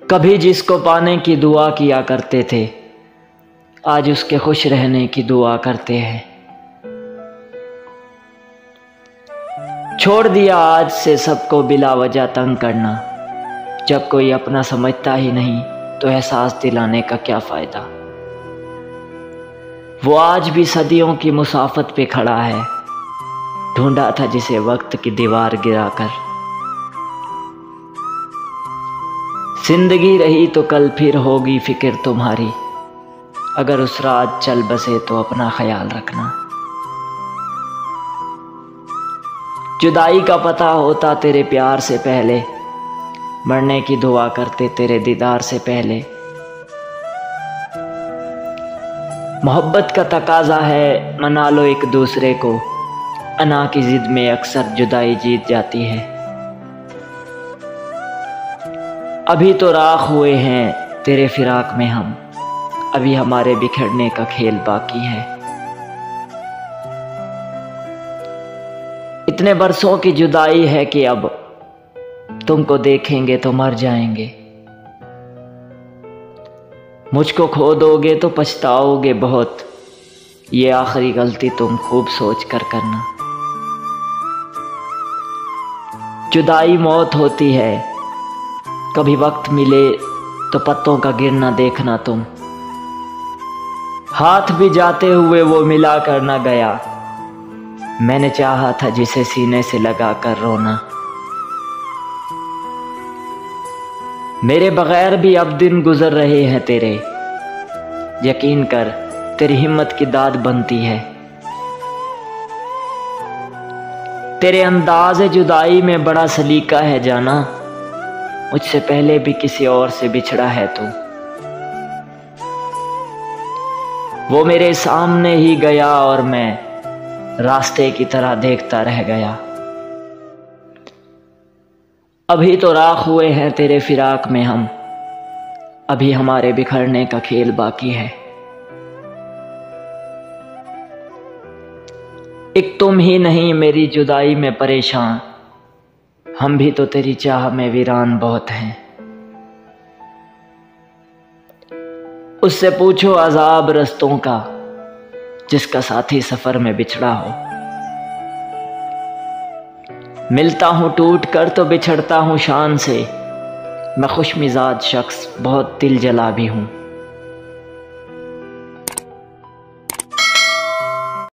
कभी जिसको पाने की दुआ किया करते थे, आज उसके खुश रहने की दुआ करते हैं। छोड़ दिया आज से सबको बिला वजह तंग करना। जब कोई अपना समझता ही नहीं तो एहसास दिलाने का क्या फ़ायदा। वो आज भी सदियों की मुसाफत पे खड़ा है, ढूंढा था जिसे वक्त की दीवार गिराकर। जिंदगी रही तो कल फिर होगी फिक्र तुम्हारी, अगर उस रात चल बसे तो अपना ख्याल रखना। जुदाई का पता होता तेरे प्यार से पहले, मरने की दुआ करते तेरे दीदार से पहले। मोहब्बत का तकाजा है मना लो एक दूसरे को, अना की जिद में अक्सर जुदाई जीत जाती है। अभी तो राख हुए हैं तेरे फिराक में हम, अभी हमारे बिखरने का खेल बाकी है। इतने बरसों की जुदाई है कि अब तुमको देखेंगे तो मर जाएंगे। मुझको खो दोगे तो पछताओगे बहुत, ये आखिरी गलती तुम खूब सोच कर करना। जुदाई मौत होती है, कभी वक्त मिले तो पत्तों का गिरना देखना तुम। हाथ भी जाते हुए वो मिला कर न गया, मैंने चाहा था जिसे सीने से लगा कर रोना। मेरे बगैर भी अब दिन गुजर रहे हैं तेरे, यकीन कर तेरी हिम्मत की दाद बनती है। तेरे अंदाज़ जुदाई में बड़ा सलीका है जाना, मुझसे पहले भी किसी और से बिछड़ा है तू। वो मेरे सामने ही गया और मैं रास्ते की तरह देखता रह गया। अभी तो राख हुए हैं तेरे फिराक में हम, अभी हमारे बिखरने का खेल बाकी है। एक तुम ही नहीं मेरी जुदाई में परेशान, हम भी तो तेरी चाह में वीरान बहुत हैं। उससे पूछो अजाब रस्तों का, जिसका साथी सफर में बिछड़ा हो। मिलता हूं टूट कर तो बिछड़ता हूं शान से, मैं खुश मिजाज शख्स बहुत दिल जला भी हूं।